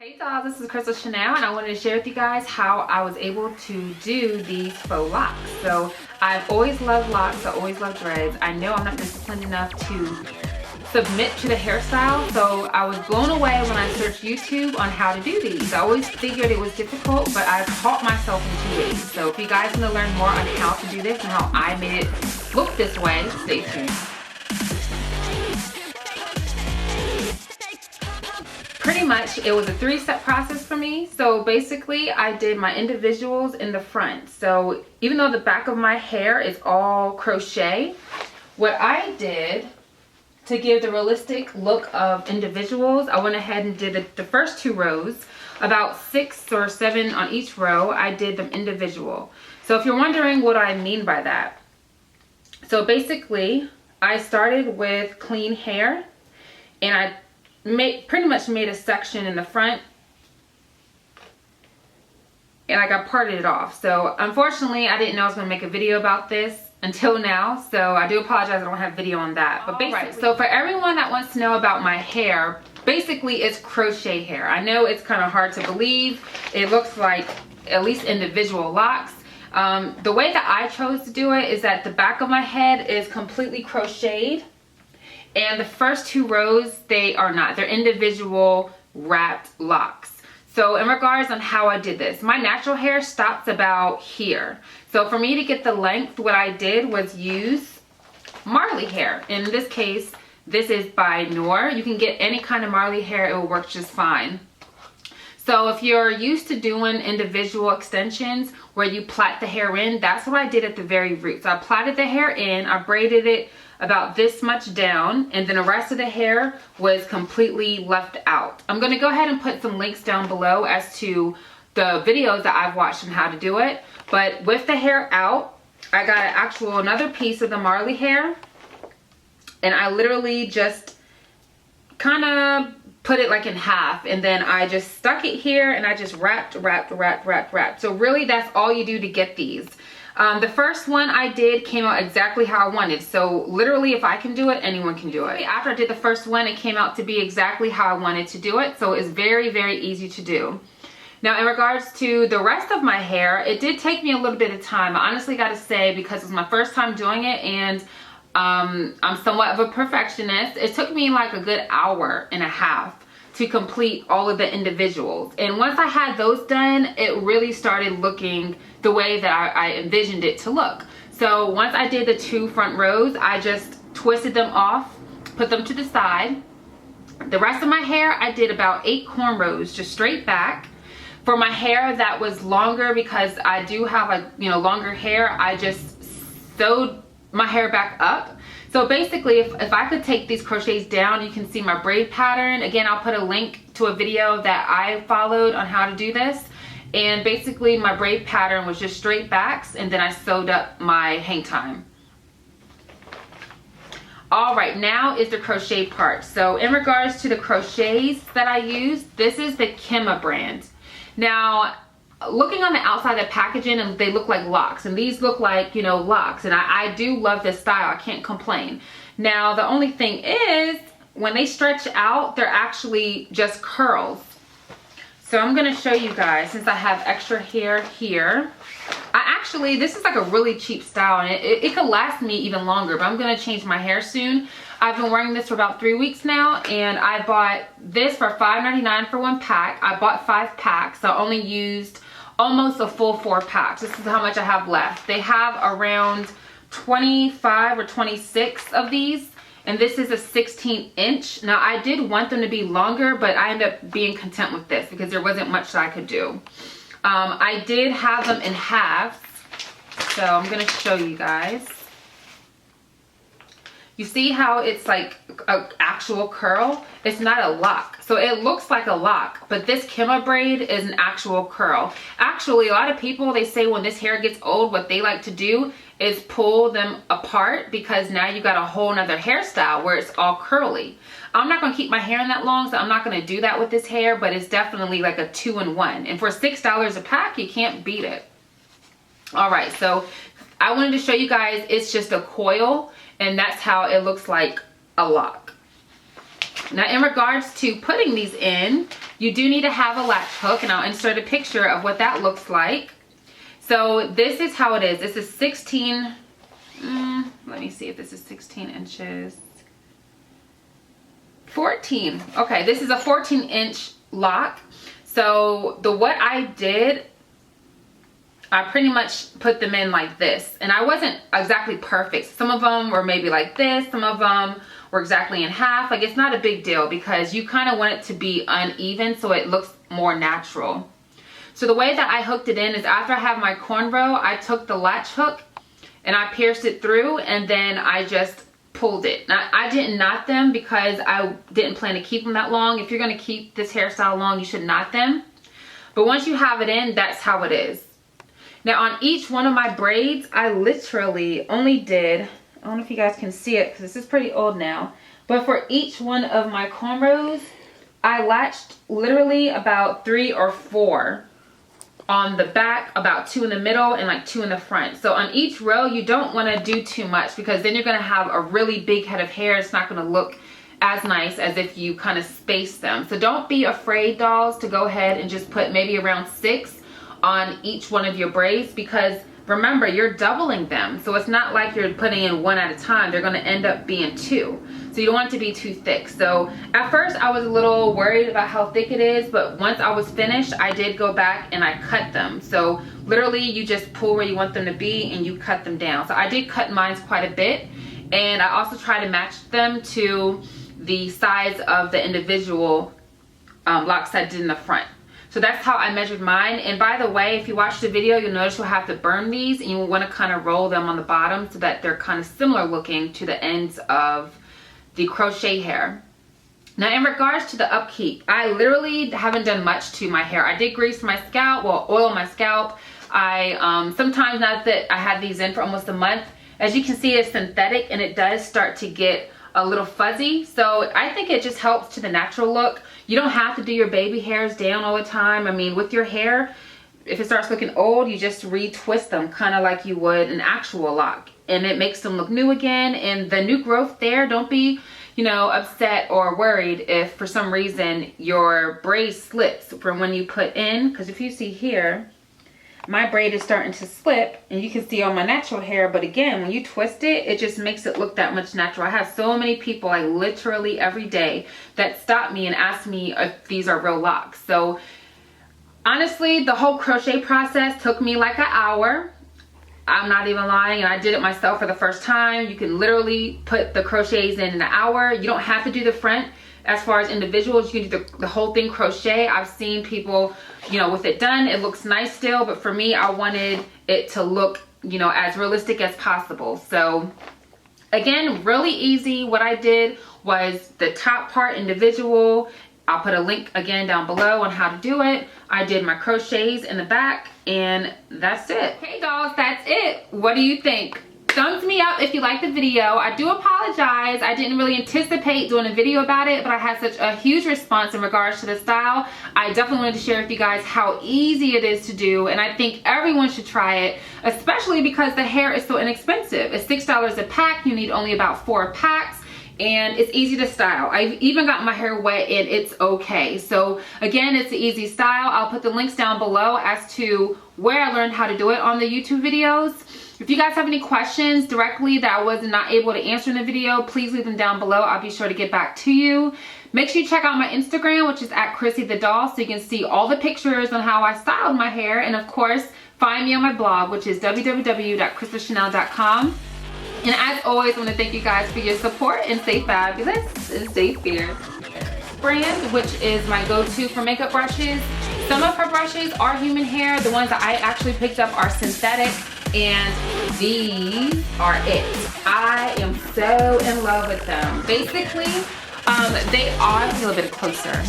Hey y'all, this is Crystal Chanel and I wanted to share with you guys how I was able to do these faux locks. So I've always loved locks, I always loved dreads. I know I'm not disciplined enough to submit to the hairstyle, so I was blown away when I searched YouTube on how to do these. I always figured it was difficult, but I taught myself in 2 days. So if you guys want to learn more on how to do this and how I made it look this way, stay tuned. Pretty much it was a 3-step process for me. So basically I did my individuals in the front. So even though the back of my hair is all crochet, what I did to give the realistic look of individuals, I went ahead and did the first 2 rows, about 6 or 7 on each row. I did them individual. So if you're wondering what I mean by that, so basically I started with clean hair and I pretty much made a section in the front and I parted it off. So unfortunately I didn't know I was going to make a video about this until now, so I do apologize I don't have video on that. But basically, so for everyone that wants to know about my hair, basically it's crochet hair. I know it's kind of hard to believe. It looks like at least individual locks. The way that I chose to do it is that the back of my head is completely crocheted. And the first 2 rows, they are not. They're individual wrapped locks. So in regards on how I did this, my natural hair stops about here. So for me to get the length, what I did was use Marley hair. In this case, this is by Noor. You can get any kind of Marley hair, it will work just fine. So if you're used to doing individual extensions where you plait the hair in, that's what I did at the very root. So I plaited the hair in, I braided it about this much down, and then the rest of the hair was completely left out. I'm going to go ahead and put some links down below as to the videos that I've watched on how to do it. But with the hair out, I got another piece of the Marley hair, and I literally just kind of put it like in half, and then I just stuck it here and I just wrapped. So really that's all you do to get these. The first one I did came out exactly how I wanted. So literally if I can do it, anyone can do it. After I did the first one, it came out to be exactly how I wanted to do it. So it's very, very easy to do. Now in regards to the rest of my hair, it did take me a little bit of time. I honestly got to say, because it was my first time doing it and I'm somewhat of a perfectionist, it took me like a good hour and a half to complete all of the individuals. And once I had those done, it really started looking the way that I envisioned it to look. So once I did the 2 front rows, I just twisted them off, put them to the side. The rest of my hair, I did about 8 cornrows, just straight back. For my hair that was longer, because I do have longer hair, I just sewed my hair back up. So basically, if I could take these crochets down, you can see my braid pattern. Again, I'll put a link to a video that I followed on how to do this. And basically, my braid pattern was just straight backs, and then I sewed up my hang time. All right, now is the crochet part. So in regards to the crochets that I used, this is the Kima brand. Now, looking on the outside of the packaging, and they look like locks, and these look like, locks, and I do love this style. I can't complain. Now the only thing is, when they stretch out, they're actually just curls. So I'm going to show you guys, since I have extra hair here. This is like a really cheap style, and it could last me even longer, but I'm going to change my hair soon. I've been wearing this for about 3 weeks now, and I bought this for $5.99 for 1 pack. I bought 5 packs. I only used almost a full 4 packs. This is how much I have left. They have around 25 or 26 of these, and this is a 16-inch. Now I did want them to be longer, but I ended up being content with this because there wasn't much that I could do. I did have them in halves, so I'm going to show you guys. You see how it's like an actual curl? It's not a lock. So it looks like a lock, but this Kima braid is an actual curl. Actually, a lot of people, they say when this hair gets old, what they like to do is pull them apart, because now you got a whole nother hairstyle where it's all curly. I'm not gonna keep my hair in that long, so I'm not gonna do that with this hair, but it's definitely like a 2-in-1. And for $6 a pack, you can't beat it. All right, so I wanted to show you guys, it's just a coil, and that's how it looks like a lock. Now in regards to putting these in, you do need to have a latch hook, and I'll insert a picture of what that looks like. So this is how it is. This is 16, let me see if this is 16 inches. 14. Okay, this is a 14-inch lock. So what I did, I pretty much put them in like this, and I wasn't exactly perfect. Some of them were maybe like this, some of them were exactly in half. Like, it's not a big deal because you kind of want it to be uneven so it looks more natural. So the way that I hooked it in is after I have my cornrow, I took the latch hook and I pierced it through, and then I just pulled it. Now, I didn't knot them because I didn't plan to keep them that long. If you're going to keep this hairstyle long, you should knot them. But once you have it in, that's how it is. Now on each one of my braids, I literally only did, I don't know if you guys can see it because this is pretty old now, but for each one of my cornrows, I latched literally about 3 or 4 on the back, about 2 in the middle, and like 2 in the front. So on each row, you don't want to do too much because then you're going to have a really big head of hair. It's not going to look as nice as if you kind of space them. So don't be afraid, dolls, to go ahead and just put maybe around 6 on each one of your braids, because remember, you're doubling them. So it's not like you're putting in 1 at a time. They're going to end up being 2. So you don't want it to be too thick. So at first I was a little worried about how thick it is, but once I was finished, I did go back and I cut them. So literally you just pull where you want them to be and you cut them down. So I did cut mine quite a bit, and I also try to match them to the size of the individual locks I did in the front. So that's how I measured mine. And by the way, if you watch the video, you'll notice you'll have to burn these, and you want to kind of roll them on the bottom so that they're kind of similar looking to the ends of the crochet hair. Now in regards to the upkeep, I literally haven't done much to my hair. I did grease my scalp, well, oil my scalp. I sometimes, not that I had these in for almost a month, as you can see, it's synthetic and it does start to get a little fuzzy. So I think it just helps to the natural look. You don't have to do your baby hairs down all the time. I mean, with your hair, if it starts looking old, you just retwist them kind of like you would an actual lock, and it makes them look new again. And the new growth there, don't be, you know, upset or worried if for some reason your braid slips from when you put in, because if you see here, my braid is starting to slip, and you can see on my natural hair, but again, when you twist it, it just makes it look that much natural. I have so many people, like literally every day, that stop me and ask me if these are real locks. So honestly, the whole crochet process took me like an hour. I'm not even lying, and I did it myself for the first time. You can literally put the crochets in an hour. You don't have to do the front. As far as individuals, you can do the whole thing crochet. I've seen people, you know, with it done, it looks nice still, but for me, I wanted it to look, you know, as realistic as possible. So again, really easy. What I did was the top part individual. I'll put a link again down below on how to do it. I did my crochets in the back, and that's it. Okay, dolls, that's it. What do you think? Thumbs me up if you liked the video. I do apologize. I didn't really anticipate doing a video about it, but I had such a huge response in regards to the style. I definitely wanted to share with you guys how easy it is to do, and I think everyone should try it, especially because the hair is so inexpensive. It's $6 a pack. You need only about 4 packs. And it's easy to style. I've even got my hair wet and it's okay. So again, it's an easy style. I'll put the links down below as to where I learned how to do it on the YouTube videos. If you guys have any questions directly that I was not able to answer in the video, please leave them down below. I'll be sure to get back to you. Make sure you check out my Instagram, which is at Chrissy the Doll, so you can see all the pictures on how I styled my hair. And of course, find me on my blog, which is www.crystalchanel.com. And as always, I want to thank you guys for your support, and stay fabulous and stay fierce. Brand, which is my go-to for makeup brushes. Some of her brushes are human hair. The ones that I actually picked up are synthetic, and these are it. I am so in love with them. Basically, they are a little bit closer.